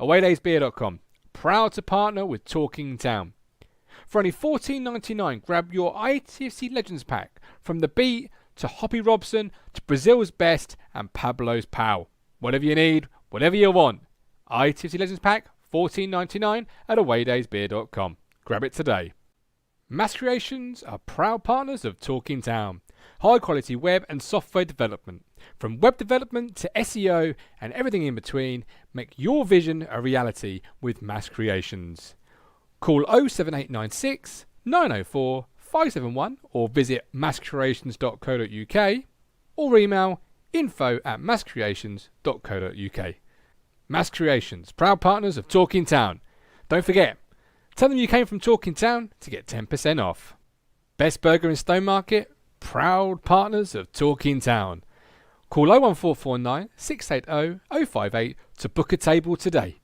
AwayDayBeers.com, proud to partner with Talking Town. For only $14.99, grab your ITFC Legends Pack from The Beat to Hoppy Robson to Brazil's Best and Pablo's Pal. Whatever you need, whatever you want. ITFC Legends Pack, $14.99 at AwayDayBeers.com. Grab it today. MassCreations are proud partners of Talking Town. High quality web and software development. From web development to SEO and everything in between, make your vision a reality with MassCreations. Call 07896 904 571 or visit masscreations.co.uk or email info@masscreations.co.uk. MassCreations, proud partners of Talking Town. Don't forget, tell them you came from Talking Town to get 10% off. Best Burger in Stowmarket, proud partners of Talking Town. Call 01449 680 058 to book a table today.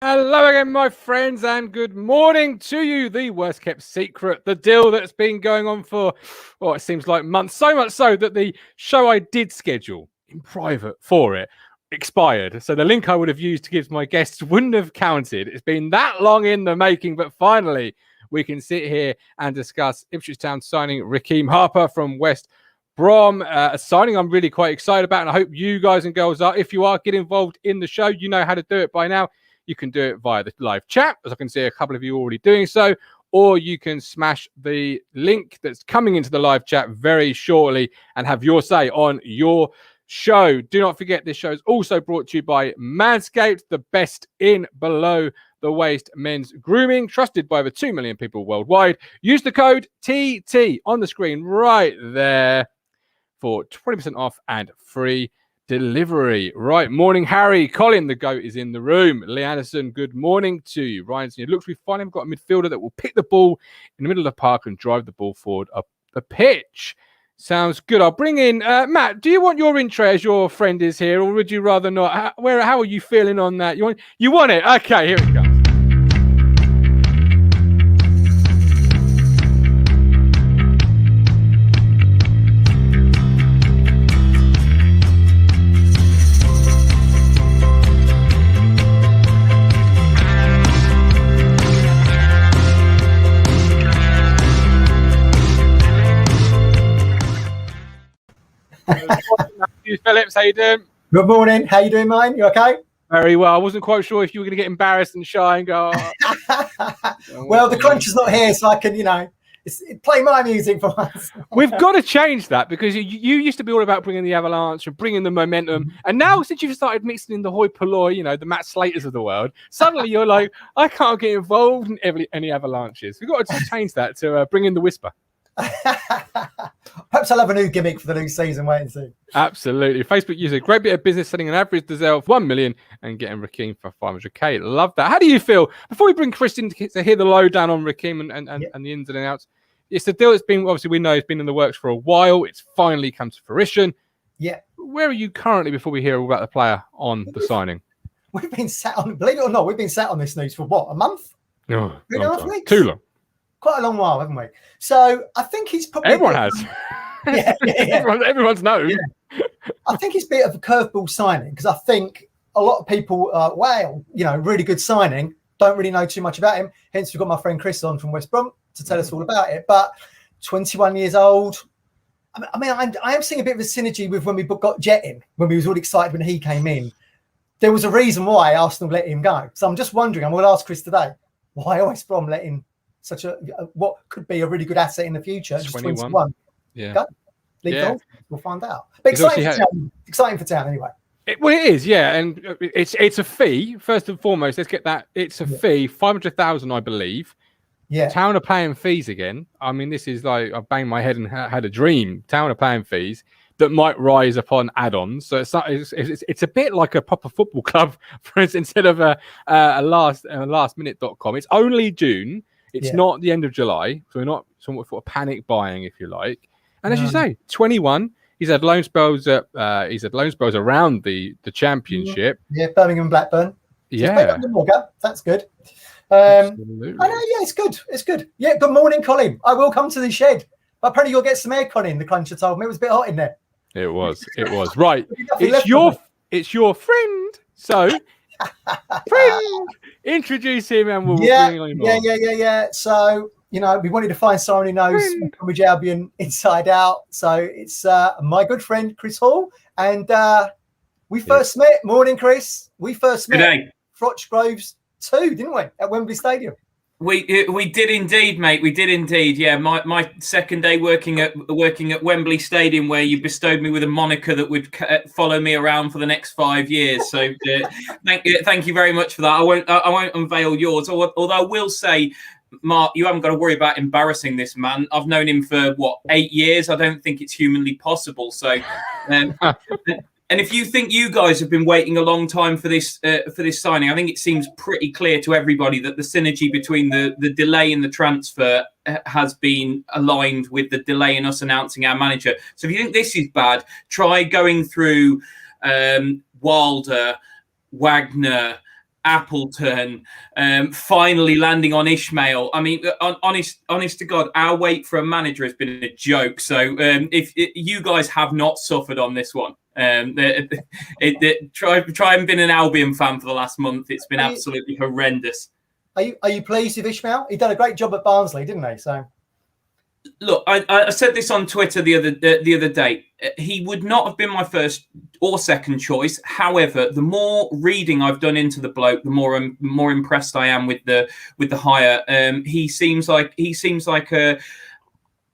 Hello again, my friends, and good morning to you. The worst kept secret, the deal that's been going on for, well, it seems like months. So much so that the show I did schedule in private for it expired. So the link I would have used to give my guests wouldn't have counted. It's been that long in the making, but finally we can sit here and discuss Ipswich Town signing REKEEM HARPER from West Brom. A signing I'm really quite excited about, and I hope you guys and girls are. If you are, get involved in the show. You know how to do it by now. You can do it via the live chat, as I can see a couple of you already doing so, or you can smash the link that's coming into the live chat very shortly and have your say on your show. Do not forget, this show is also brought to you by Manscaped, the best in below the waist men's grooming, trusted by over 2 million people worldwide. Use the code TT on the screen right there for 20% off and free delivery. Right, morning, Harry. Colin, the GOAT, is in the room. Lee Anderson, good morning to you. Ryan, it looks we finally have got a midfielder that will pick the ball in the middle of the park and drive the ball forward up the pitch. Sounds good. I'll bring in Matt. Do you want your intro as your friend is here, or would you rather not? How are you feeling on that? You want it? Okay, here it comes. Phillips, how you doing? Good morning. How you doing, mate? You okay? Very well. I wasn't quite sure if you were going to get embarrassed and shy and go. Well, the crunch is not here, so I can, play my music for once. We've got to change that, because you used to be all about bringing the avalanche and bringing the momentum, and now since you've started mixing in the hoi polloi, the Matt Slaters of the world, suddenly you're like, I can't get involved in any avalanches. We've got to change that to bring in the whisper. Perhaps I'll have a new gimmick for the new season. Wait and see. Absolutely. Facebook user, great bit of business, selling an average Dazelle of 1 million and getting REKEEM for 500k. Love that. How do you feel? Before we bring Chris in to hear the lowdown on REKEEM and the ins and outs, it's the deal that's been, obviously we know it's been in the works for a while. It's finally come to fruition. Yeah. Where are you currently before we hear all about the player on the signing? We've been sat on, believe it or not, we've been sat on this news for what, a month? No, 3.5 weeks? Too long. Quite a long while, haven't we? So I think he's probably... Everyone has. Yeah. Everyone's known. Yeah. I think it's a bit of a curveball signing, because I think a lot of people are, wow, really good signing, don't really know too much about him. Hence, we've got my friend Chris on from West Brom to tell us all about it. But 21 years old, I mean, I am seeing a bit of a synergy with when we got Jet in, when we was all excited when he came in. There was a reason why Arsenal let him go. So I'm just wondering, I'm going to ask Chris today, why West Brom let him such a what could be a really good asset in the future, just 21. Yeah. Go. We'll find out. But exciting for town anyway. It is, yeah, and it's a fee first and foremost. Let's get that. It's a fee, 500,000, I believe. Yeah, Town are paying fees again. I mean, this is like I banged my head and had a dream. Town are paying fees that might rise upon add-ons. So it's a bit like a proper football club, for instance, instead of a lastminute.com. It's only June. It's not the end of July, so we're not somewhat for panic buying, if you like. And as you say, 21. He's had loan spells. Around the championship. Yeah, Birmingham, Blackburn. Yeah, that's good. I know, it's good. It's good. Yeah, good morning, Colin. I will come to the shed. But apparently you'll get some air, Colin. The cruncher told me it was a bit hot in there. It was. Right. It's your friend. So, friend, introduce him and we'll bring on more. Yeah. So, we wanted to find someone who knows Cambridge Albion inside out. So it's my good friend, Chris Hall. And we first met. Morning, Chris. We first met. Today. Froch Groves 2, didn't we, at Wembley Stadium? We did indeed, mate. We did indeed. Yeah, my second day working at Wembley Stadium, where you bestowed me with a moniker that would follow me around for the next 5 years. So thank you very much for that. I won't unveil yours. Although I will say, Mark, you haven't got to worry about embarrassing this man. I've known him for 8 years. I don't think it's humanly possible. So. And if you think you guys have been waiting a long time for this signing, I think it seems pretty clear to everybody that the synergy between the delay in the transfer has been aligned with the delay in us announcing our manager. So if you think this is bad, try going through Wilder, Wagner, Appleton, finally landing on Ishmael. I mean, honest to God, our wait for a manager has been a joke. So if you guys have not suffered on this one, try and been an Albion fan for the last month. It's been absolutely horrendous. Are you pleased with Ishmael? He done a great job at Barnsley, didn't he? So. Look, I said this on Twitter the other day. He would not have been my first or second choice. However, the more reading I've done into the bloke, the more impressed I am with the hire. He seems like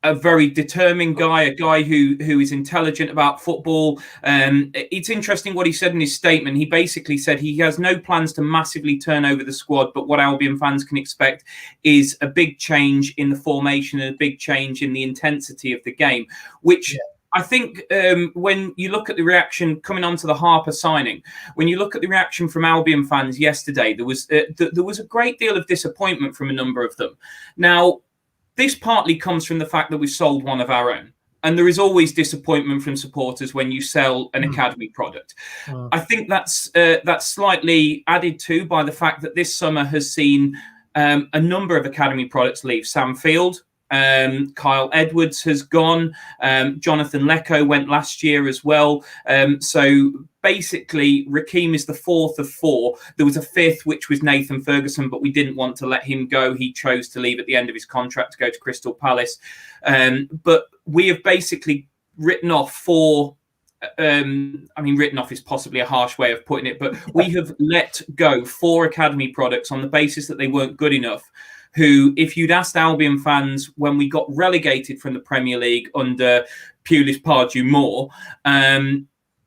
a very determined guy, a guy who is intelligent about football. It's interesting what he said in his statement. He basically said he has no plans to massively turn over the squad, but what Albion fans can expect is a big change in the formation and a big change in the intensity of the game, which... Yeah. I think when you look at the reaction coming onto the Harper signing, when you look at the reaction from Albion fans yesterday, there was a great deal of disappointment from a number of them. Now, this partly comes from the fact that we've sold one of our own. And there is always disappointment from supporters when you sell an academy product. I think that's slightly added to by the fact that this summer has seen a number of academy products leave. Sam Field, Kyle Edwards has gone. Jonathan Lecco went last year as well. So basically, Rakeem is the fourth of four. There was a fifth, which was Nathan Ferguson, but we didn't want to let him go. He chose to leave at the end of his contract to go to Crystal Palace. But we have basically written off four. Written off is possibly a harsh way of putting it, but we have let go 4 academy products on the basis that they weren't good enough. Who, if you'd asked Albion fans when we got relegated from the Premier League under Pulis Pardew Moore,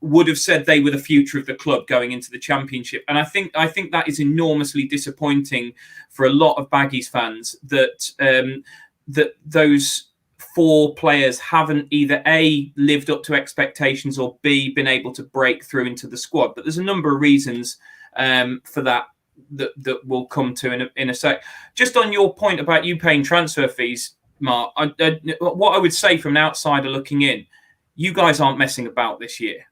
would have said they were the future of the club going into the Championship. And I think that is enormously disappointing for a lot of Baggies fans that that those 4 players haven't either A, lived up to expectations, or B, been able to break through into the squad. But there's a number of reasons for that we'll come to in a sec. Just on your point about you paying transfer fees, Mark, what I would say from an outsider looking in, you guys aren't messing about this year.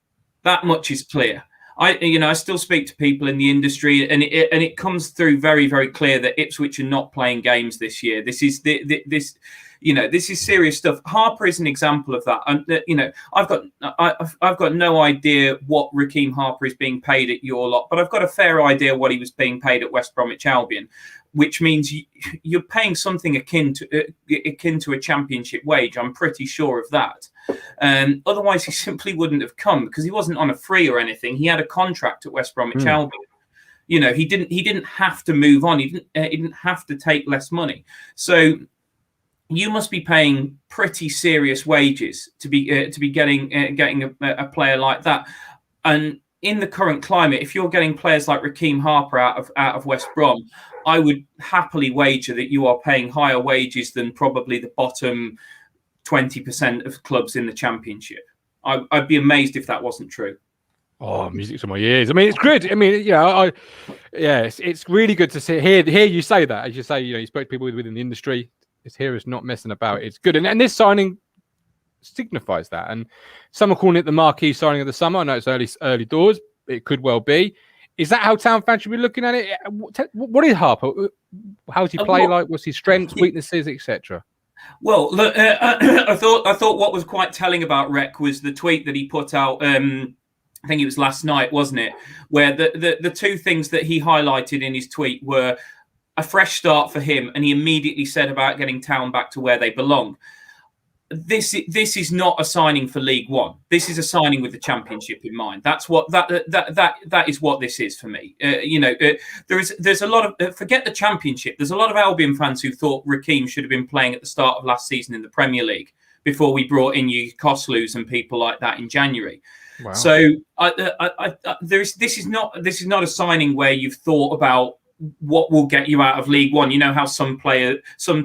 That much is clear. I still speak to people in the industry, and it comes through very, very clear that Ipswich are not playing games this year. This is this is serious stuff. Harper is an example of that. And I've got no idea what Rekeem Harper is being paid at your lot, but I've got a fair idea what he was being paid at West Bromwich Albion, which means you're paying something akin to a championship wage. I'm pretty sure of that. Otherwise, he simply wouldn't have come, because he wasn't on a free or anything. He had a contract at West Bromwich Albion. You know, he didn't have to move on. He didn't have to take less money. So you must be paying pretty serious wages to be getting a player like that. And in the current climate, if you're getting players like REKEEM HARPER out of West Brom, I would happily wager that you are paying higher wages than probably the bottom 20% of clubs in the Championship. I'd be amazed if that wasn't true. Oh, music to my ears. I mean, it's good. I mean, it's really good to hear you say that. As you say, you know, you spoke to people within the industry. It's here is not messing about. It's good, and this signing signifies that. And some are calling it the marquee signing of the summer. I know it's early doors. It could well be. Is that how Town fans should be looking at it? What is Harper? How does he play? Like, what's his strengths, weaknesses, etc.? Well, look, I thought what was quite telling about Rek was the tweet that he put out. I think it was last night, wasn't it? Where the two things that he highlighted in his tweet were a fresh start for him, and he immediately said about getting Town back to where they belong. This is not a signing for League One. This is a signing with the Championship in mind. That's what that is what this is for me. There's a lot of forget the Championship. There's a lot of Albion fans who thought Rakeem should have been playing at the start of last season in the Premier League before we brought in Koslus and people like that in January. Wow. So this is not a signing where you've thought about what will get you out of League One. You know how some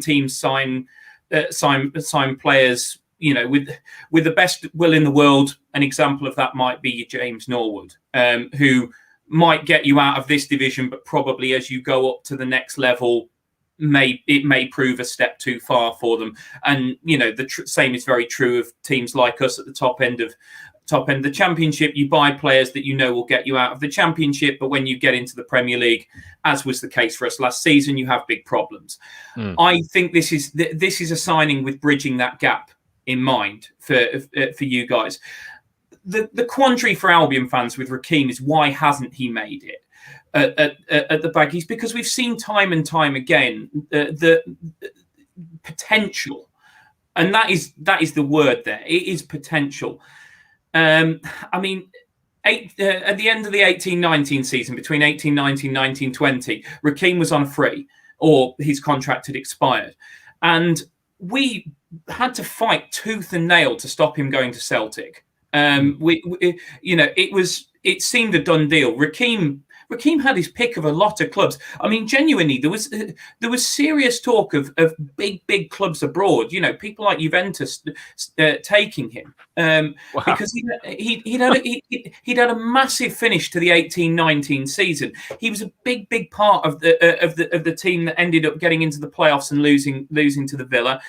teams sign players, you know, with the best will in the world. An example of that might be James Norwood, who might get you out of this division, but probably as you go up to the next level, it may prove a step too far for them. And you know, the same is very true of teams like us at the top end of the Championship. You buy players that you know will get you out of the Championship, but when you get into the Premier League, as was the case for us last season, you have big problems. I think this is a signing with bridging that gap in mind for you guys. The quandary for Albion fans with Rakeem is, why hasn't he made it at the Baggies? Because we've seen time and time again the potential, and that is the word there. It is potential. I mean, at the end of the 18-19 season, between 18-19 and 19-20, Rakeem was on a free, or his contract had expired. And we had to fight tooth and nail to stop him going to Celtic. It seemed a done deal. Rakeem had his pick of a lot of clubs. I mean, genuinely, there was serious talk of big clubs abroad. You know, people like Juventus taking him because he'd had a massive finish to the 18-19 season. He was a big part of the team that ended up getting into the playoffs and losing to the Villa.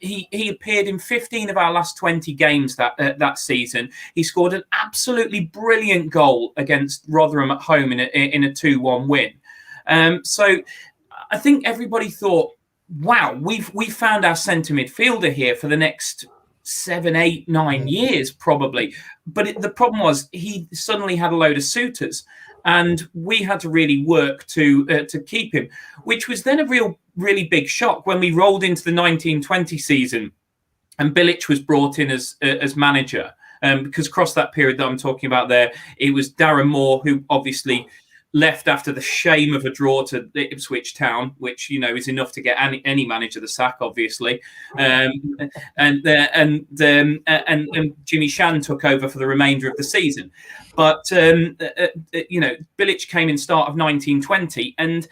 He appeared in 15 of our last 20 games that season. He scored an absolutely brilliant goal against Rotherham at home in a 2-1 win. So I think everybody thought, wow, we found our centre midfielder here for the next 7, 8, 9 years probably. But the problem was he suddenly had a load of suitors, and we had to really work to keep him, which was then a really big shock when we rolled into the 19-20 season and Bilic was brought in as manager. Because across that period that I'm talking about there, it was Darren Moore, who obviously left after the shame of a draw to Ipswich Town, which, you know, is enough to get any manager the sack, obviously. And Jimmy Shan took over for the remainder of the season. But, Bilic came in start of 19-20 and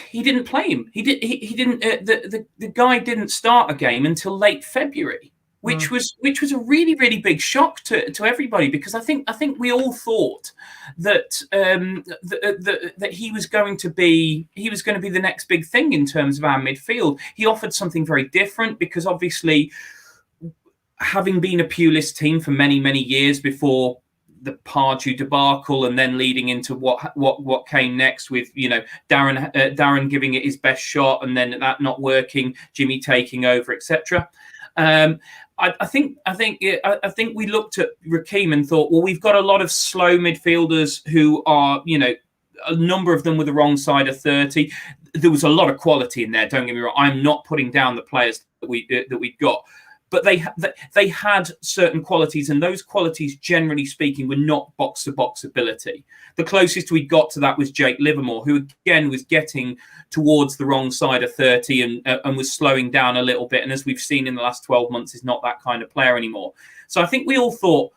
he didn't play him. He didn't. The guy didn't start a game until late February. Which was a really, really big shock to everybody, because I think we all thought that that he was going to be the next big thing in terms of our midfield. He offered something very different, because obviously, having been a Pulis team for many, many years before the Pardew debacle, and then leading into what came next with, you know, Darren giving it his best shot and then that not working, Jimmy taking over, etc. I think we looked at Rakeem and thought, well, we've got a lot of slow midfielders who are, you know, a number of them were the wrong side of 30. There was a lot of quality in there. Don't get me wrong. I'm not putting down the players that we got, but they had certain qualities, and those qualities, generally speaking, were not box-to-box ability. The closest we got to that was Jake Livermore, who again was getting towards the wrong side of 30 and was slowing down a little bit. And as we've seen in the last 12 months, is not that kind of player anymore. So I think we all thought,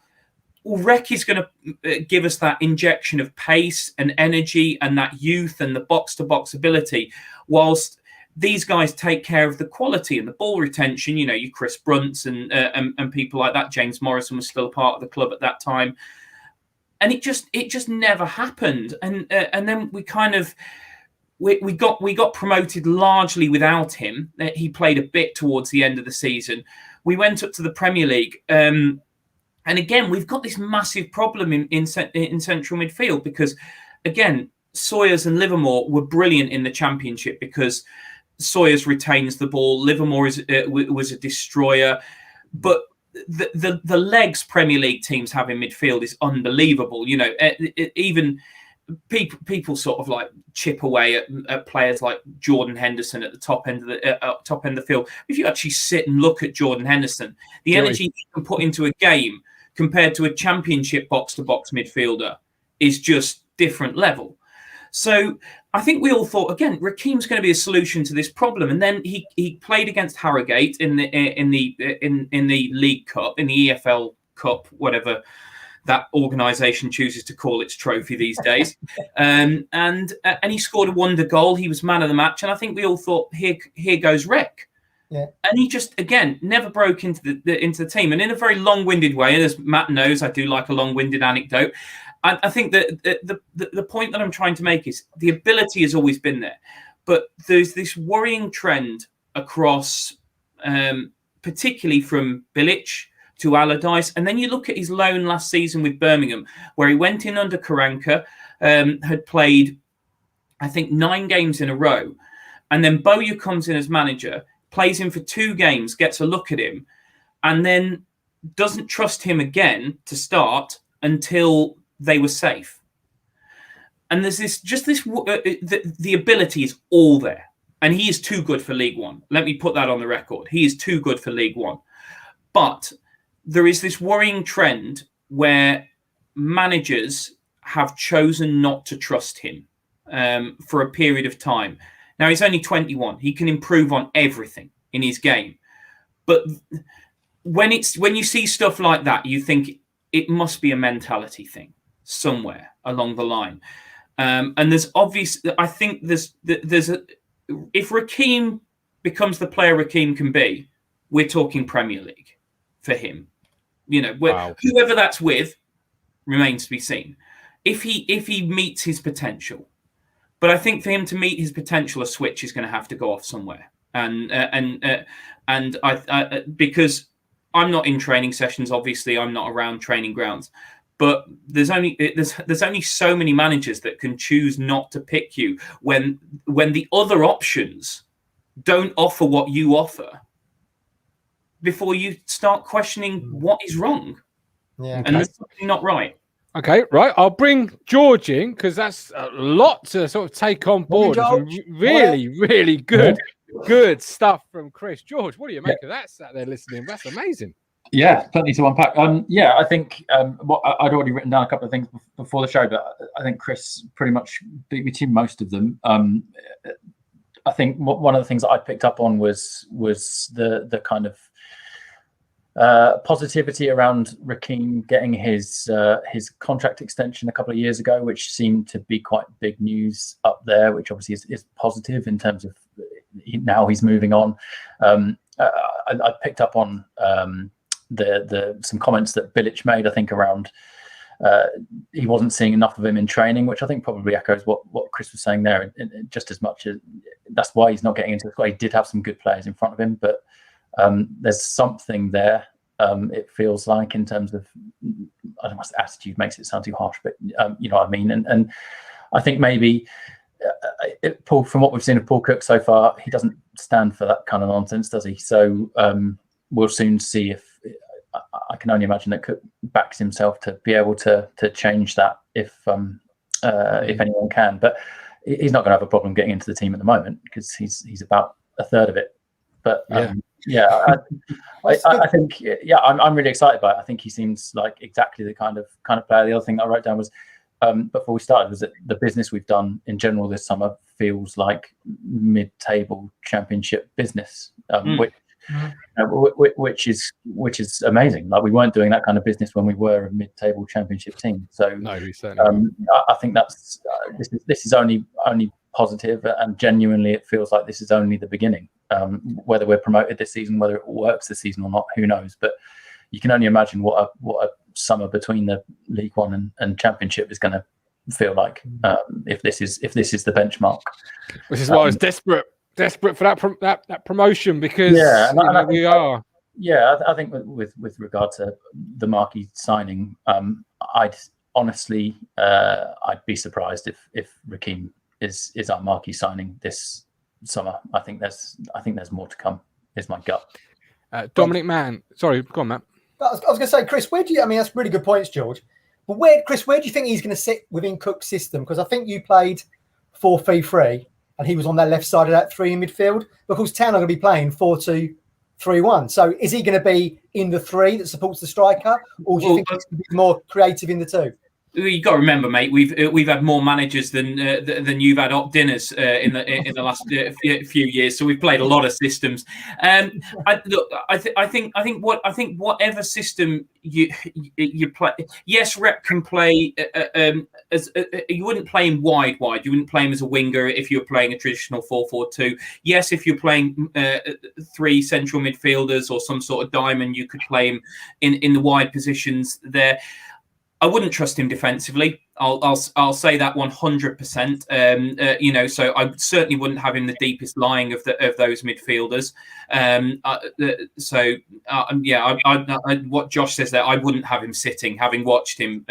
well, Rek is going to give us that injection of pace and energy and that youth and the box-to-box ability, whilst these guys take care of the quality and the ball retention. You know, you Chris Brunts and people like that. James Morrison was still a part of the club at that time, and it just never happened. And then we kind of we got promoted largely without him. He played a bit towards the end of the season. We went up to the Premier League. And again, we've got this massive problem in central midfield because, again, Sawyers and Livermore were brilliant in the Championship because Sawyers retains the ball. Livermore was a destroyer. But the legs Premier League teams have in midfield is unbelievable. You know, even people sort of like chip away at players like Jordan Henderson at the top end of the field. If you actually sit and look at Jordan Henderson, the energy he can put into a game compared to a Championship box-to-box midfielder is just different level. So I think we all thought, again, Rakeem's going to be a solution to this problem. And then he played against Harrogate in the League Cup, in the EFL Cup, whatever that organisation chooses to call its trophy these days. And he scored a wonder goal. He was man of the match. And I think we all thought, here goes Rek. Yeah. And he just, again, never broke into the team. And in a very long-winded way, and as Matt knows, I do like a long-winded anecdote. I think that the point that I'm trying to make is the ability has always been there. But there's this worrying trend across, particularly from Bilic to Allardyce. And then you look at his loan last season with Birmingham, where he went in under Karanka, had played, I think, 9 games in a row. And then Bowyer comes in as manager, plays him for 2 games, gets a look at him, and then doesn't trust him again to start until they were safe. And there's the ability is all there. And he is too good for League One. Let me put that on the record. He is too good for League One. But there is this worrying trend where managers have chosen not to trust him for a period of time. Now, he's only 21. He can improve on everything in his game. But when you see stuff like that, you think it must be a mentality thing somewhere along the line. And there's obvious. I think there's if Rakeem becomes the player Rakeem can be, we're talking Premier League for him. You know, whoever that's with remains to be seen. If he meets his potential. But I think for him to meet his potential, a switch is going to have to go off somewhere, and I because I'm not in training sessions. Obviously, I'm not around training grounds. But there's only so many managers that can choose not to pick you when the other options don't offer what you offer. Before you start questioning what is wrong, and there's something not right. Okay, right. I'll bring George in because that's a lot to sort of take on board. Really good stuff from Chris. George, what do you make of that? Sat there listening. That's amazing. Yeah, plenty to unpack. I think what I'd already written down a couple of things before the show, but I think Chris pretty much beat me to most of them. I think one of the things that I picked up on was the kind of positivity around Rakeem getting his contract extension a couple of years ago, which seemed to be quite big news up there, which obviously is positive in terms of now he's moving on. I picked up on some comments that Bilic made, I think, around he wasn't seeing enough of him in training, which I think probably echoes what Chris was saying there, and just as much as that's why he's not getting into the squad. He did have some good players in front of him, but there's something there. It feels like in terms of, I don't know, attitude makes it sound too harsh, but you know what I mean. And I think maybe Paul, from what we've seen of Paul Cook so far, he doesn't stand for that kind of nonsense, does he? So we'll soon see if I can only imagine that Cook backs himself to be able to change that if anyone can. But he's not going to have a problem getting into the team at the moment because he's about a third of it. But Yeah, I think I'm really excited by it. I think he seems like exactly the kind of player. The other thing I wrote down was before we started was that the business we've done in general this summer feels like mid-table championship business, which is amazing. Like we weren't doing that kind of business when we were a mid-table championship team. So no, we certainly I think that's this is only positive, and genuinely it feels like this is only the beginning. Whether we're promoted this season, whether it works this season or not, who knows? But you can only imagine what a summer between the League One and Championship is going to feel like if this is the benchmark. Which is why I was desperate for that promotion, because we are. Yeah, I think with regard to the marquee signing, I'd honestly I'd be surprised if Rakeem is our marquee signing this summer. I think there's more to come. Is my gut. Dominic Mann, sorry, go on, Matt. I was going to say, Chris, where do you? I mean, that's really good points, George. But Chris, where do you think he's going to sit within Cook's system? Because I think you played 4-3-3, and he was on that left side of that three in midfield. Because Town are going to be playing 4-2-3-1. So is he going to be in the three that supports the striker, or do you think he's going to be more creative in the two? You got to remember, mate. We've had more managers than you've had op dinners in the last few years. So we've played a lot of systems. I think whatever system you play. Yes, Rep can play as you wouldn't play him wide. You wouldn't play him as a winger if you were playing a traditional 4-4-2. Yes, if you're playing three central midfielders or some sort of diamond, you could play him in the wide positions there. I wouldn't trust him defensively. I'll say that 100%. So I certainly wouldn't have him the deepest lying of those midfielders. What Josh says there, I wouldn't have him sitting. Having watched him,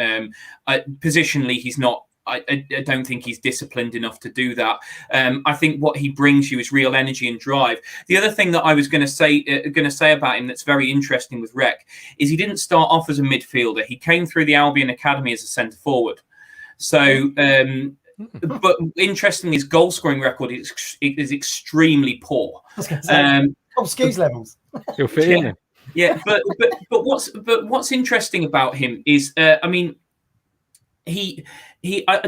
positionally, he's not. I don't think he's disciplined enough to do that. I think what he brings you is real energy and drive. The other thing that I was going to say about him that's very interesting with Rek is he didn't start off as a midfielder. He came through the Albion Academy as a centre forward. So, but interestingly, his goal scoring record is extremely poor. Top skis levels. He'll fit in. Yeah, but what's interesting about him is, I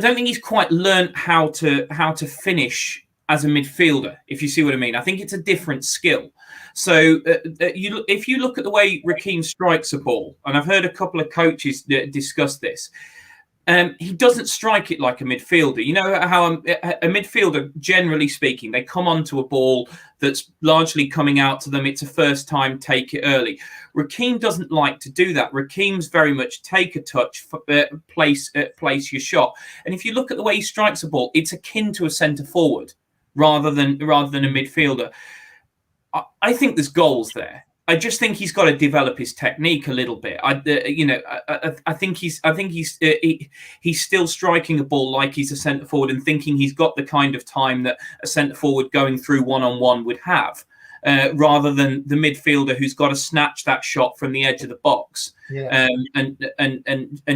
don't think he's quite learned how to finish as a midfielder, if you see what I mean. I think it's a different skill. So if you look at the way Rakeem strikes a ball, and I've heard a couple of coaches discuss this, he doesn't strike it like a midfielder. You know how a midfielder, generally speaking, they come onto a ball that's largely coming out to them. It's a first time, take it early. Rakeem doesn't like to do that. Rakeem's very much take a touch, place your shot. And if you look at the way he strikes a ball, it's akin to a centre forward rather than a midfielder. I think there's goals there. I just think he's got to develop his technique a little bit. I think he's still striking a ball like he's a centre forward and thinking he's got the kind of time that a centre forward going through one-on-one would have, rather than the midfielder who's got to snatch that shot from the edge of the box and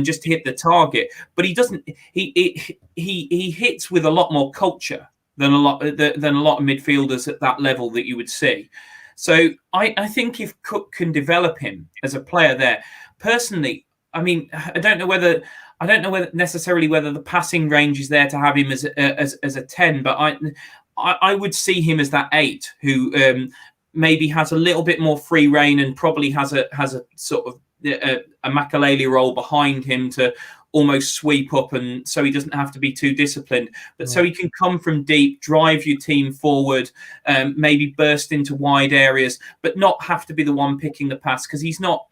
just hit the target. But he doesn't. He hits with a lot more culture than a lot of midfielders at that level that you would see. So I think if Cook can develop him as a player there, personally, I mean, I don't know whether necessarily whether the passing range is there to have him as a 10, but I would see him as that 8 who maybe has a little bit more free rein and probably has a sort of a Makalele role behind him to almost sweep up, and so he doesn't have to be too disciplined, but so he can come from deep, drive your team forward, maybe burst into wide areas, but not have to be the one picking the pass, because he's not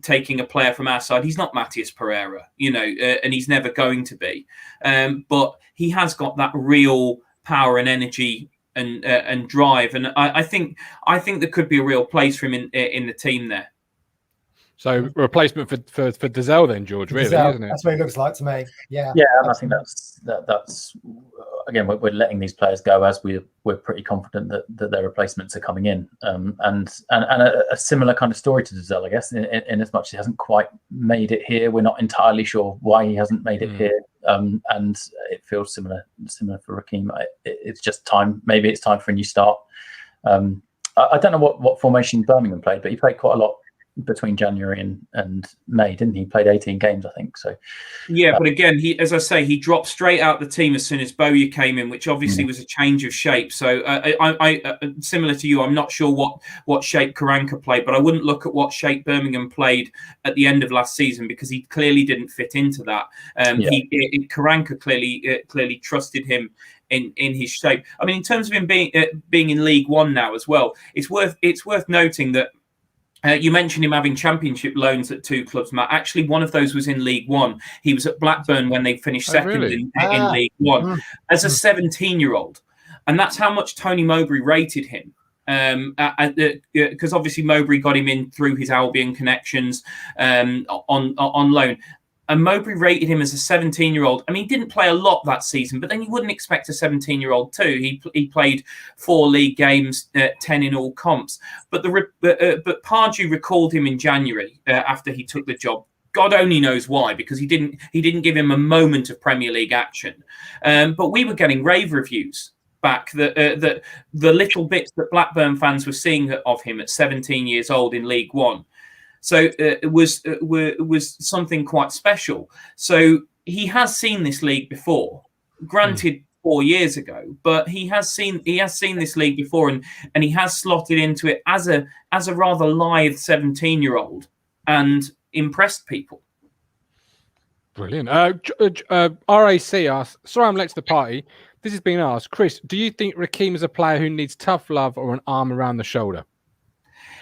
taking a player from our side. He's not Matthias Pereira, and he's never going to be, but he has got that real power and energy and drive, and I think there could be a real place for him in the team there. So replacement for Dazelle then, George, really, isn't it? That's what it looks like to me. Yeah. Yeah, and I think that's again, we're letting these players go as we're pretty confident that their replacements are coming in, and a similar kind of story to Dazelle, I guess, in as much as he hasn't quite made it here. We're not entirely sure why he hasn't made it here, and it feels similar for Rakeem. It's just time. Maybe it's time for a new start. I don't know what formation Birmingham played, but he played quite a lot between January and May, didn't he? He played 18 games, I think. So yeah, but again, as I say, he dropped straight out the team as soon as Bowyer came in, which obviously was a change of shape. So I similar to you, I'm not sure what shape Karanka played, but I wouldn't look at what shape Birmingham played at the end of last season, because he clearly didn't fit into that. Karanka clearly trusted him in his shape. I mean, in terms of him being in League One now as well, it's worth noting that. You mentioned him having championship loans at 2 clubs, Matt. Actually, one of those was in League One. He was at Blackburn when they finished second in League One as a 17-year-old. And that's how much Tony Mowbray rated him. Because obviously Mowbray got him in through his Albion connections on loan. And Mowbray rated him as a 17-year-old. I mean, he didn't play a lot that season, but then you wouldn't expect a 17-year-old too. He played 4 league games, 10 in all comps. But Pardew recalled him in January after he took the job. God only knows why, because he didn't give him a moment of Premier League action. But we were getting rave reviews back that the little bits that Blackburn fans were seeing of him at 17 years old in League One. So it was something quite special. So he has seen this league before, granted 4 years ago, but he has seen this league before, and he has slotted into it as a rather lithe 17-year-old and impressed people. Brilliant. RAC asks, sorry I'm late to the party. This has been asked. Chris, do you think Rakeem is a player who needs tough love or an arm around the shoulder?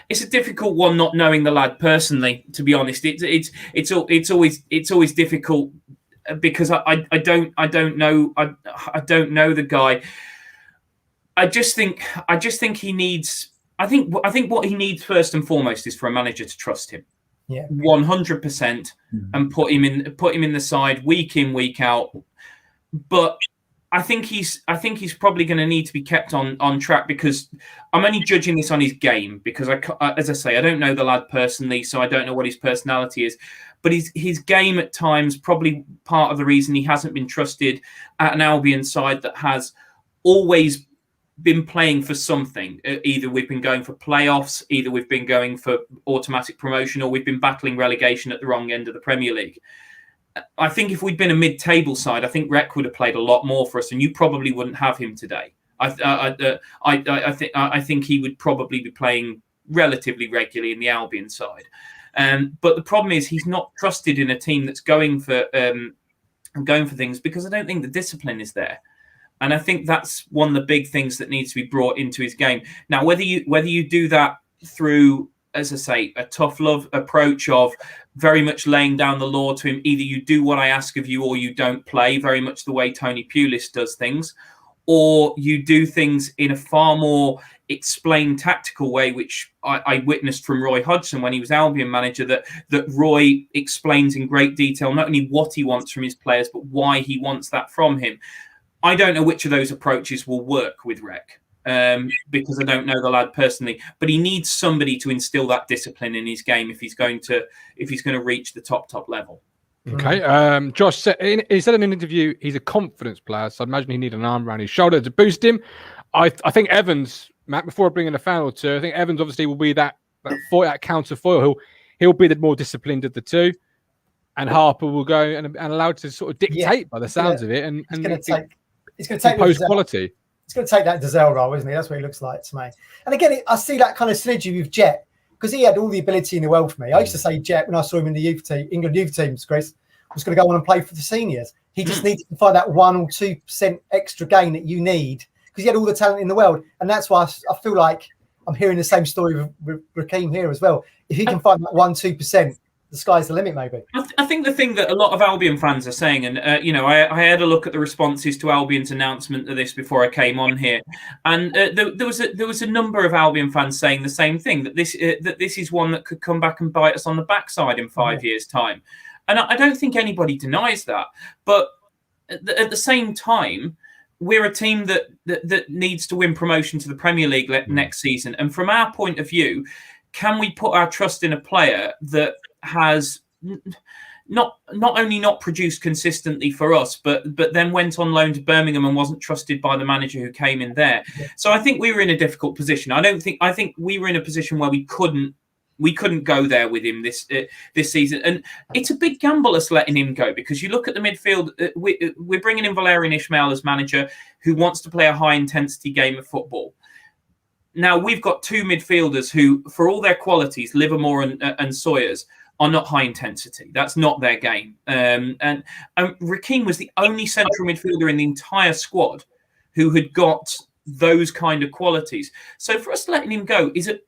It's a difficult one, not knowing the lad personally. To be honest, it's always difficult because I don't know the guy. I just think he needs. I think what he needs first and foremost is for a manager to trust him. Yeah, 100%, and put him in the side week in, week out. But I think he's probably going to need to be kept on track, because I'm only judging this on his game, because as I say, I don't know the lad personally, so I don't know what his personality is. But his game at times, probably part of the reason he hasn't been trusted at an Albion side that has always been playing for something. Either we've been going for playoffs, either we've been going for automatic promotion, or we've been battling relegation at the wrong end of the Premier League. I think if we'd been a mid-table side, I think Rek would have played a lot more for us, and you probably wouldn't have him today. I think he would probably be playing relatively regularly in the Albion side. But the problem is he's not trusted in a team that's going for things, because I don't think the discipline is there. And I think that's one of the big things that needs to be brought into his game. Now, whether you do that through, as I say, a tough love approach of very much laying down the law to him, either you do what I ask of you or you don't play, very much the way Tony Pulis does things, or you do things in a far more explained tactical way, which I witnessed from Roy Hodgson when he was Albion manager, that Roy explains in great detail not only what he wants from his players, but why he wants that from him. I don't know which of those approaches will work with Rek. Because I don't know the lad personally, but he needs somebody to instill that discipline in his game if he's going to reach the top level. Okay. Josh said he said in an interview he's a confidence player, so I imagine he needs an arm around his shoulder to boost him. I think Evans, Matt, before I bring in a fan or two, I think Evans obviously will be that counter foil. He'll be the more disciplined of the two, and Harper will go and allowed to sort of dictate by the sounds of it, and it's going to take post quality. It's going to take that Dazelle role, isn't he? That's what he looks like to me. And again, I see that kind of synergy with Jet, because he had all the ability in the world for me. I used to say Jet, when I saw him in the youth team, England youth teams, Chris, was going to go on and play for the seniors. He just needs to find that 1 or 2% extra gain that you need, because he had all the talent in the world. And that's why I feel like I'm hearing the same story with Rakeem here as well. If he can find that 1-2%, the sky's the limit, maybe. I think the thing that a lot of Albion fans are saying, and I had a look at the responses to Albion's announcement of this before I came on here, and there was a number of Albion fans saying the same thing, that this is one that could come back and bite us on the backside in 5 years' time, and I don't think anybody denies that. But at the same time, we're a team that needs to win promotion to the Premier League next season, and from our point of view, can we put our trust in a player that has not only not produced consistently for us, but then went on loan to Birmingham and wasn't trusted by the manager who came in there. So I think we were in a difficult position. I think we were in a position where we couldn't go there with him this season, and it's a big gamble us letting him go, because you look at the midfield. We're bringing in Valérien Ismaël as manager, who wants to play a high intensity game of football. Now we've got two midfielders who, for all their qualities, Livermore and Sawyers, are not high intensity. That's not their game. And Rakeem was the only central midfielder in the entire squad who had got those kind of qualities. So for us letting him go is a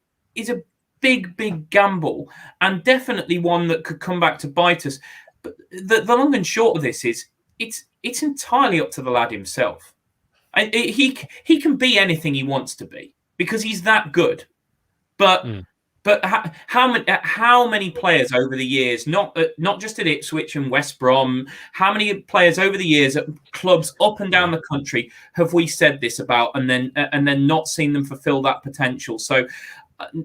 big gamble, and definitely one that could come back to bite us. But the long and short of this is it's entirely up to the lad himself. He can be anything he wants to be, because he's that good. But how many players over the years, not just at Ipswich and West Brom, how many players over the years at clubs up and down the country have we said this about, and then not seen them fulfill that potential? So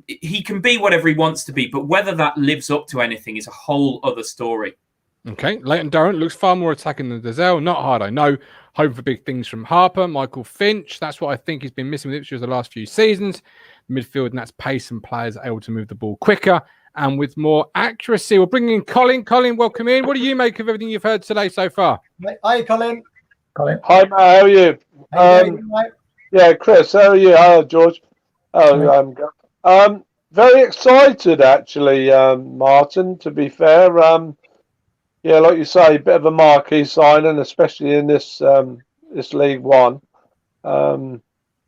he can be whatever he wants to be, but whether that lives up to anything is a whole other story. Okay, Leighton Durrant looks far more attacking than Dazelle. Not hard, I know. Hoping for big things from Harper. Michael Finch, that's what I think he's been missing with Ipswich the last few seasons. Midfield, and that's pace and players able to move the ball quicker and with more accuracy. We're bringing in Colin. Colin, welcome in. What do you make of everything you've heard today so far? Hi, Colin. Colin. Hi, Matt. How are you? How you doing, mate? Yeah, Chris. How are you? Hello, George. Very excited, actually, Martin, to be fair. Yeah, like you say, a bit of a marquee signing, especially in this League One.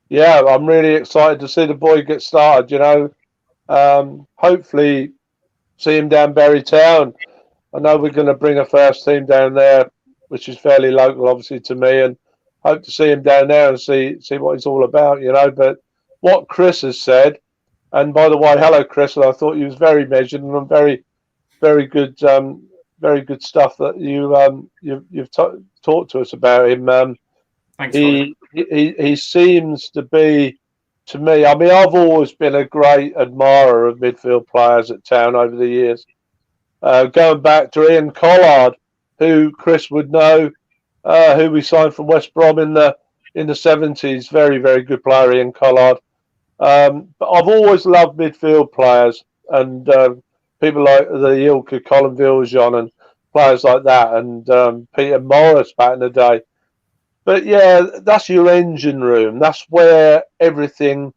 Yeah, I'm really excited to see the boy get started, you know. Hopefully see him down Bury Town. I know we're going to bring a first team down there, which is fairly local, obviously, to me, and hope to see him down there and see what he's all about, you know. But what Chris has said, and by the way, hello, Chris, I thought he was very measured and very, very good stuff that you've talked to us about him. Thanks, he seems to be, to me, I mean, I've always been a great admirer of midfield players at Town over the years. Going back to Ian Collard, who Chris would know, who we signed from West Brom in the 70s. Very, very good player, Ian Collard. But I've always loved midfield players, and people like the ilk of Colin Viljon and players like that, and Peter Morris back in the day. But yeah, that's your engine room. That's where everything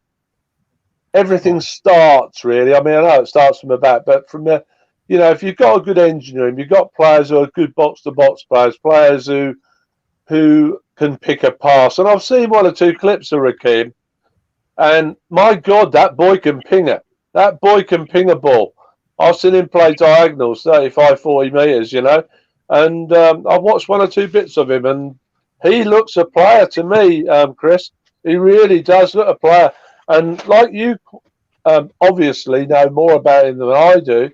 starts, really. I mean, I know it starts from the back, but from the, you know, if you've got a good engine room, you've got players who are good box-to-box players who can pick a pass. And I've seen one or two clips of Rakeem, and my God, that boy can ping it. That boy can ping a ball. I've seen him play diagonals, 35, 40 metres, you know. And I've watched one or two bits of him, and he looks a player to me, Chris. He really does look a player. And like you obviously know more about him than I do,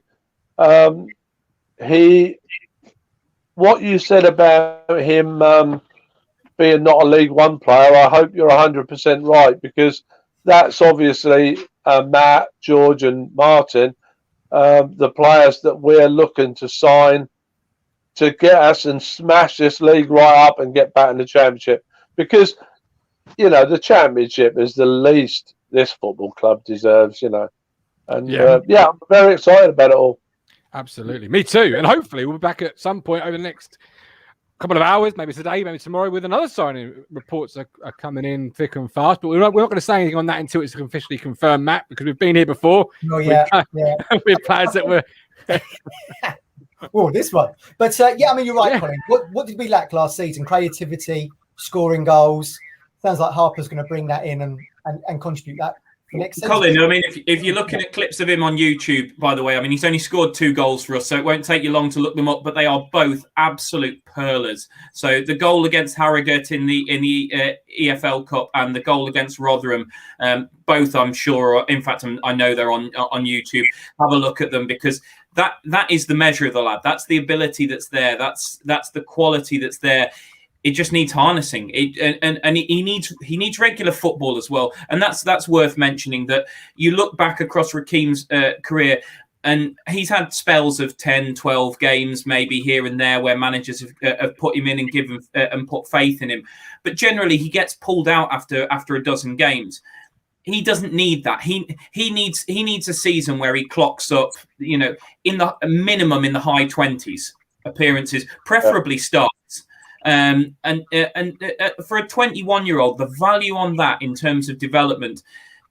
what you said about him being not a League One player, I hope you're 100% right, because that's obviously Matt, George and Martin, the players that we're looking to sign to get us and smash this league right up and get back in the Championship. Because, you know, the Championship is the least this football club deserves, you know. And yeah, I'm very excited about it all. Absolutely. Me too. And hopefully we'll be back at some point over the next couple of hours, maybe today, maybe tomorrow, with another signing. Reports are coming in thick and fast, but we're not going to say anything on that until it's officially confirmed, Matt, because we've been here before. Oh, yeah. With players that were... Oh, this one. But yeah, I mean, you're right, Colin. What did we lack last season? Creativity, scoring goals. Sounds like Harper's going to bring that in and contribute that for next season. Colin, I mean, if you're looking at clips of him on YouTube, by the way, I mean, he's only scored 2 goals for us, so it won't take you long to look them up, but they are both absolute pearlers. So the goal against Harrogate in the EFL Cup and the goal against Rotherham, both I'm sure, in fact, I know they're on YouTube. Have a look at them, because that is the measure of the lad. That's the ability that's there. That's the quality that's there. It just needs harnessing. And he needs regular football as well. And that's worth mentioning, that you look back across Rakeem's career, And he's had spells of 10, 12 games, maybe here and there, where managers have put him in and given and put faith in him. But generally, he gets pulled out after a dozen games. He doesn't need that. He needs a season where he clocks up, in the minimum in the high 20s appearances, preferably starts. And for a 21-year-old, the value on that in terms of development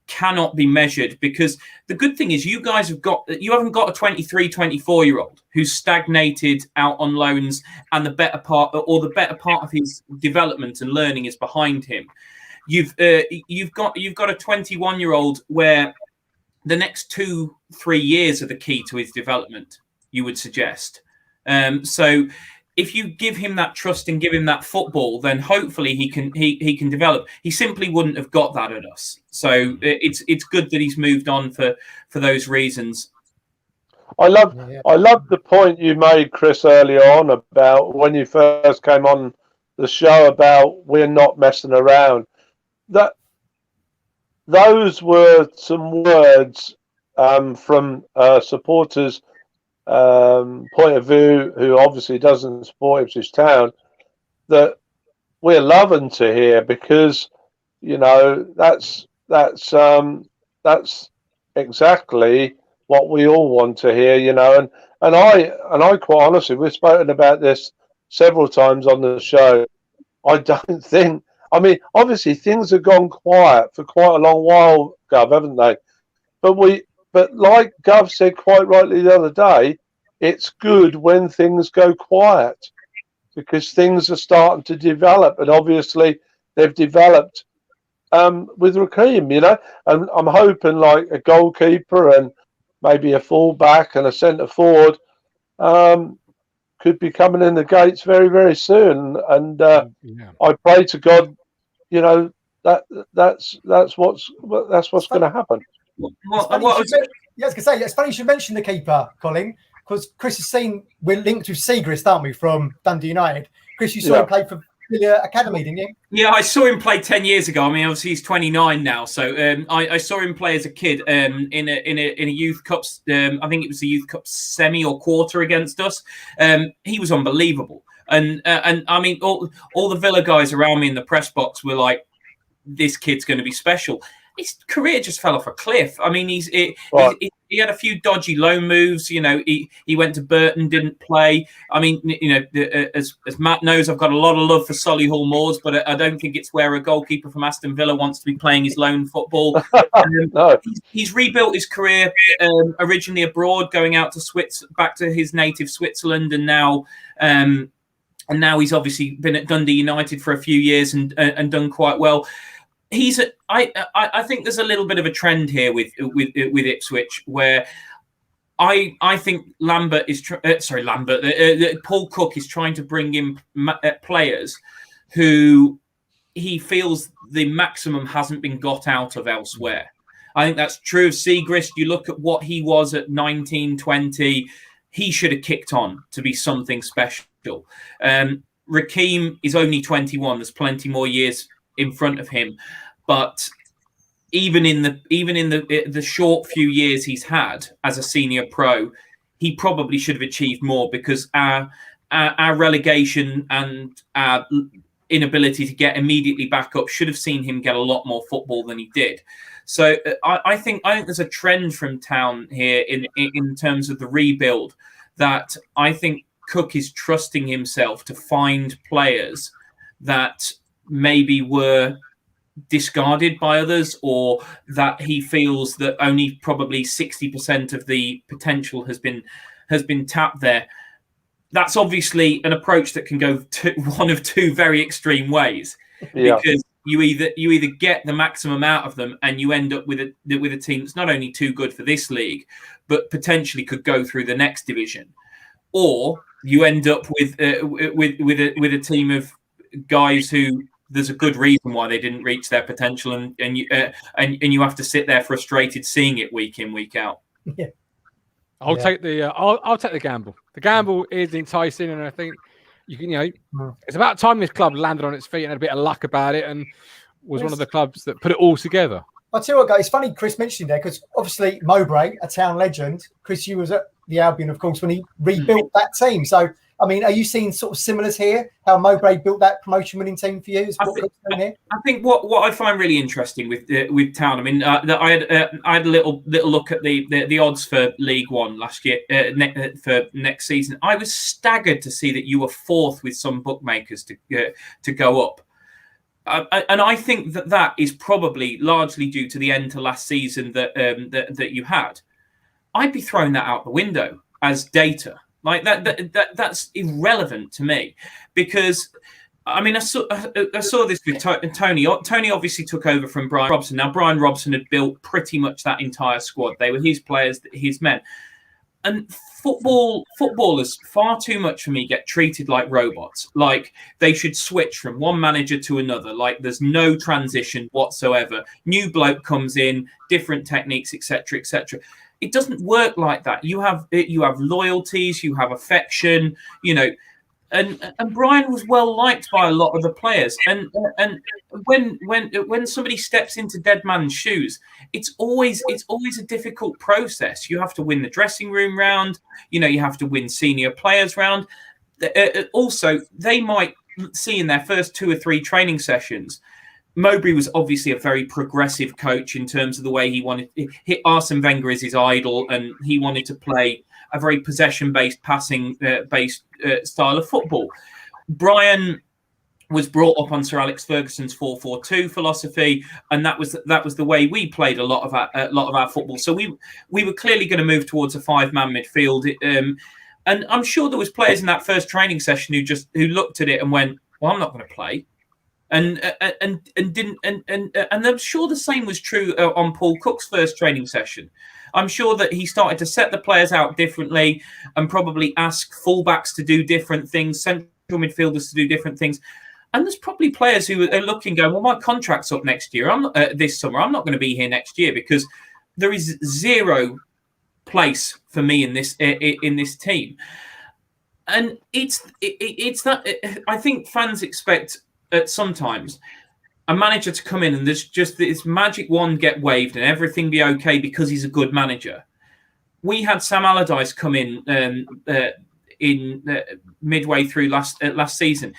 cannot be measured, because the good thing is you haven't got a 23, 24-year-old who's stagnated out on loans and the better part of his development and learning is behind him. You've got a 21-year-old where the next 2-3 years are the key to his development, you would suggest. So if you give him that trust and give him that football, then hopefully he can develop. He simply wouldn't have got that at us. So it's good that he's moved on for those reasons. I love the point you made, Chris, earlier on about when you first came on the show about we're not messing around. Those were some words from supporters' point of view, who obviously doesn't support Ipswich Town, that we're loving to hear, because that's exactly what we all want to hear, and I quite honestly, we've spoken about this several times on the show. I don't think, obviously things have gone quiet for quite a long while, Gov, haven't they? But like Gov said quite rightly the other day, it's good when things go quiet, because things are starting to develop, and obviously they've developed with Rakeem, and I'm hoping like a goalkeeper and maybe a fullback and a centre forward could be coming in the gates very, very soon. And I pray to God, that's what's going to happen. It's funny you should mention the keeper, Colin, because Chris has seen we're linked with Segrist, aren't we, from Dundee United? Chris, you saw him play for Villa Academy, didn't you? Yeah, I saw him play 10 years ago. Obviously he's 29 now, so I saw him play as a kid in a youth cup. I think it was the youth cup semi or quarter against us. He was unbelievable, and all the Villa guys around me in the press box were like, "This kid's going to be special." His career just fell off a cliff. He had a few dodgy loan moves. He went to Burton, didn't play. As Matt knows, I've got a lot of love for Solihull Moors, but I don't think it's where a goalkeeper from Aston Villa wants to be playing his loan football. No. He's rebuilt his career originally abroad, going out to back to his native Switzerland, and now he's obviously been at Dundee United for a few years and done quite well. I think there's a little bit of a trend here with Ipswich, where I think Paul Cook is trying to bring in players who he feels the maximum hasn't been got out of elsewhere. I think that's true of Segrist. You look at what he was at 19, 20, he should have kicked on to be something special. Rakeem is only 21. There's plenty more years in front of him, but even in the short few years he's had as a senior pro, he probably should have achieved more, because our relegation and our inability to get immediately back up should have seen him get a lot more football than he did. So I think there's a trend from Town here in terms of the rebuild, that I think Cook is trusting himself to find players that maybe were discarded by others, or that he feels that only probably 60% of the potential has been tapped there. That's obviously an approach that can go one of two very extreme ways, because you either get the maximum out of them and you end up with a team that's not only too good for this league, but potentially could go through the next division, or you end up with a team of guys who there's a good reason why they didn't reach their potential, and you have to sit there frustrated seeing it week in, week out. Yeah. I'll take the gamble. The gamble is enticing, and I think it's about time this club landed on its feet and had a bit of luck about it, and was one of the clubs that put it all together. I'll tell you what, guys. It's funny Chris mentioned there because obviously Mowbray, a Town legend. Chris, you was at the Albion, of course, when he rebuilt that team. So, I mean, are you seeing sort of similars here? How Mowbray built that promotion-winning team for you? I think what I find really interesting with Town. I mean, I had a little look at the odds for League One last year for next season. I was staggered to see that you were fourth with some bookmakers to go up. And I think that is probably largely due to the end to last season that you had. I'd be throwing that out the window as data. Like that's irrelevant to me, because I mean I saw this with Tony. Tony obviously took over from Brian Robson. Now Brian Robson had built pretty much that entire squad. They were his players, his men, and footballers far too much for me get treated like robots. Like they should switch from one manager to another. Like there's no transition whatsoever. New bloke comes in, different techniques, etc., etc. It doesn't work like that. You have loyalties, you have affection, and Brian was well liked by a lot of the players. And when somebody steps into dead man's shoes, it's always a difficult process. You have to win the dressing room round, you have to win senior players round. Also, they might see in their first 2 or 3 training sessions. Mowbray was obviously a very progressive coach in terms of the way he wanted. Arsene Wenger is his idol, and he wanted to play a very possession-based, passing-based style of football. Brian was brought up on Sir Alex Ferguson's 4-4-2 philosophy, and that was the way we played a lot of our football. So we were clearly going to move towards a 5-man midfield, and I'm sure there was players in that first training session who looked at it and went, "Well, I'm not going to play." And I'm sure the same was true on Paul Cook's first training session. I'm sure that he started to set the players out differently and probably ask fullbacks to do different things, central midfielders to do different things. And there's probably players who are looking, going, "Well, my contract's up next year. This summer. I'm not going to be here next year because there is zero place for me in this team." And it's that I think fans expect. Sometimes a manager to come in and there's just this magic wand get waved and everything be okay because he's a good manager. We had Sam Allardyce come in midway through last season.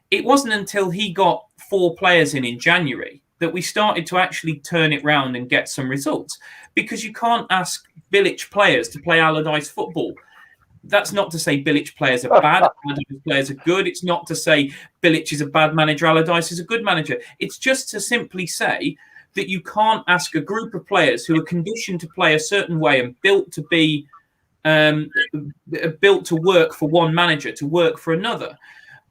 It wasn't until he got 4 players in January that we started to actually turn it round and get some results, because you can't ask Bilic players to play Allardyce football. That's not to say Bilic players are bad, Allardyce players are good. It's not to say Bilic is a bad manager, Allardyce is a good manager. It's just to simply say that you can't ask a group of players who are conditioned to play a certain way and built to be built to work for one manager to work for another.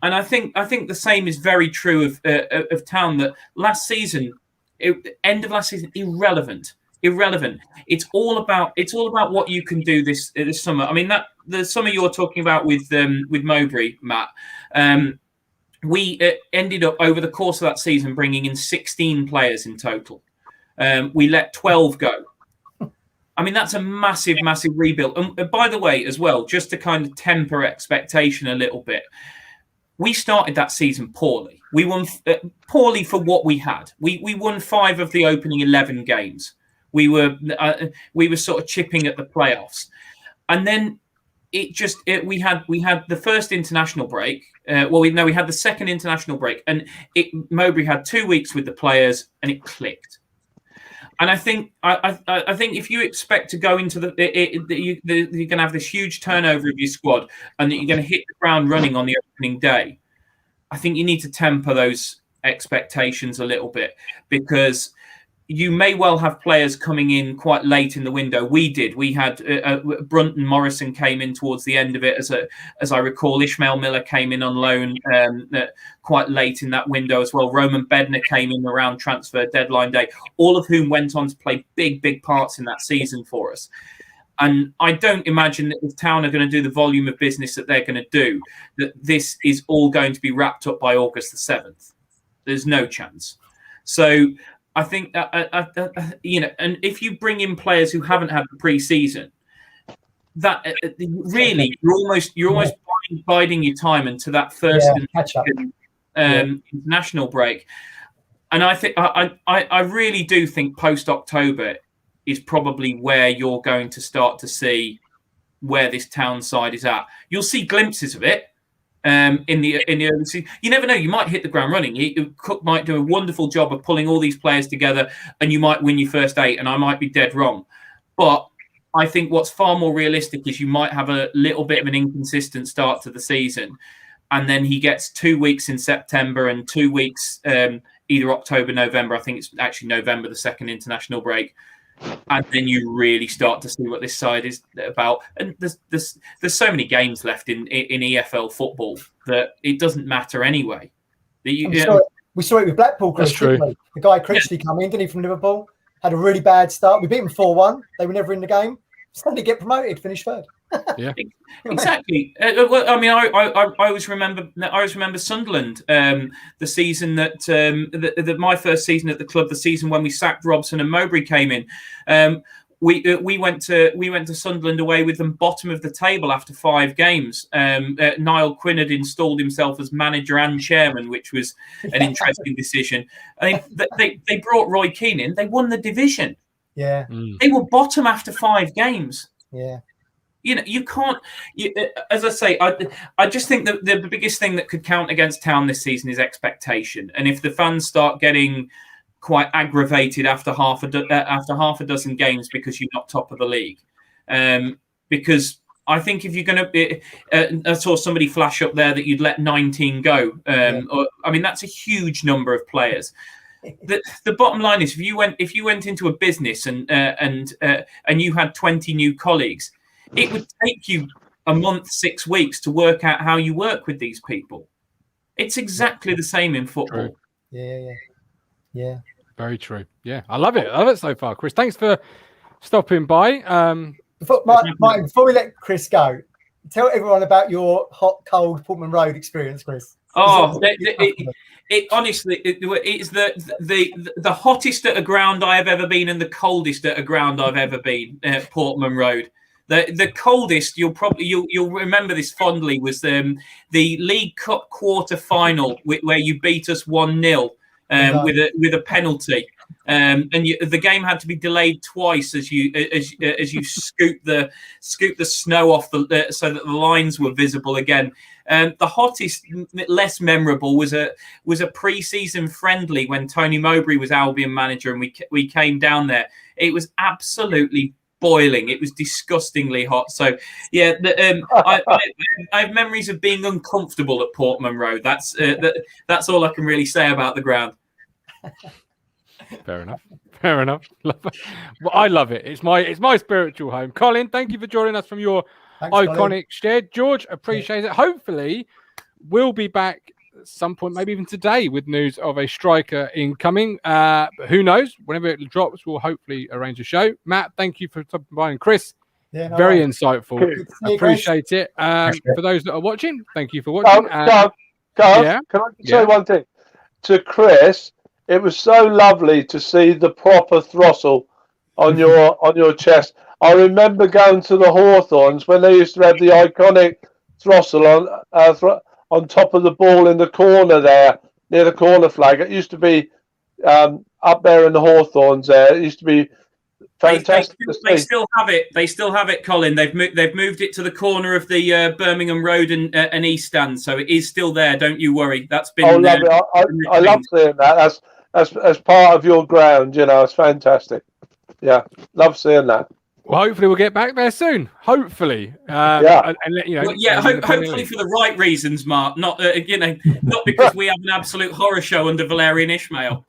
And I think the same is very true of Town. That last season, end of last season, irrelevant. It's all about what you can do this summer. I mean, that the summer you're talking about with Mowbray, Matt. We ended up over the course of that season bringing in 16 players in total. We let 12 go. I mean, that's a massive rebuild. And by the way, as well, just to kind of temper expectation a little bit, we started that season poorly. We won poorly for what we had. We won 5 of the opening 11 games. We were sort of chipping at the playoffs, and then we had the first international break. We had the second international break, and Mowbray had 2 weeks with the players, and it clicked. And I think if you expect to go into you're going to have this huge turnover of your squad, and that you're going to hit the ground running on the opening day, I think you need to temper those expectations a little bit, because you may well have players coming in quite late in the window. We did. We had Brunton Morrison came in towards the end of it, as I recall. Ishmael Miller came in on loan quite late in that window as well. Roman Bednar came in around transfer deadline day, all of whom went on to play big parts in that season for us. And I don't imagine that if Town are going to do the volume of business that they're going to do, that this is all going to be wrapped up by August the 7th. There's no chance. So I think that, and if you bring in players who haven't had the pre-season, that really you're almost biding your time until that first international break. And I think I really do think post-October is probably where you're going to start to see where this town side is at. You'll see glimpses of it in the early season. You never know. You might hit the ground running. Cook might do a wonderful job of pulling all these players together, and you might win your first 8. And I might be dead wrong, but I think what's far more realistic is you might have a little bit of an inconsistent start to the season, and then he gets 2 weeks in September and 2 weeks either October, November. I think it's actually November, the second international break. And then you really start to see what this side is about. And there's so many games left in EFL football that it doesn't matter anyway. We saw it with Blackpool, Chris. That's true. The guy Critchley come in, didn't he, from Liverpool? Had a really bad start. We beat them 4-1. They were never in the game. Suddenly get promoted, finish third. Yeah, exactly. Well, I mean, I always remember Sunderland, the season that my first season at the club, the season when we sacked Robson and Mowbray came in. We went to Sunderland away with them bottom of the table after 5 games. Niall Quinn had installed himself as manager and chairman, which was an interesting decision. I mean, they brought Roy Keane in. They won the division. Yeah, they were bottom after 5 games. Yeah. You know, you can't. As I say, I just think that the biggest thing that could count against Town this season is expectation. And if the fans start getting quite aggravated after half a dozen games because you're not top of the league, because I think if you're going to, I saw somebody flash up there that you'd let 19 go. I mean, that's a huge number of players. The bottom line is, if you went into a business and you had 20 new colleagues, it would take you a month, 6 weeks to work out how you work with these people. It's exactly the same in football. True. Yeah. Very true. Yeah, I love it. I love it so far, Chris. Thanks for stopping by. Martin, before we let Chris go, tell everyone about your hot, cold Portman Road experience, Chris. Oh, it honestly, it's the hottest at a ground I have ever been and the coldest at a ground I've ever been. Portman Road. The coldest you'll remember this fondly was the League Cup quarter final where you beat us 1-0 with a penalty, and the game had to be delayed twice as you scoop the snow off so that the lines were visible again. The hottest, less memorable, was a pre-season friendly when Tony Mowbray was Albion manager, and we came down there. It was absolutely boiling. It was disgustingly hot. So yeah, I have memories of being uncomfortable at Portman Road. That's all I can really say about the ground. Fair enough. Well, I love it. It's my spiritual home. Colin, thank you for joining us from your iconic shed. George, appreciate it. Hopefully, we'll be back at some point, maybe even today, with news of a striker incoming. But who knows? Whenever it drops, we'll hopefully arrange a show. Matt, thank you for stopping by. And Chris, very insightful. Appreciate it. For those that are watching, thank you for watching. Can I say one thing? To Chris, it was so lovely to see the proper throstle on your chest. I remember going to the Hawthorns when they used to have the iconic throstle on top of the ball in the corner there, near the corner flag. It used to be up there in the Hawthorns there. It used to be fantastic. They still have it. They still have it, Colin. They've moved it to the corner of the Birmingham Road and East Stand, so it is still there. Don't you worry. That's been. Oh, lovely. I love seeing that. That's part of your ground. You know, it's fantastic. Yeah, love seeing that. Well, hopefully we'll get back there soon. Hopefully, hopefully for the right reasons, Mark. Not not because we have an absolute horror show under Valerian Ismail.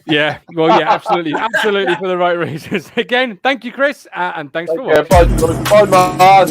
Absolutely for the right reasons. Again, thank you, Chris, and thanks for watching. Bye, Mark.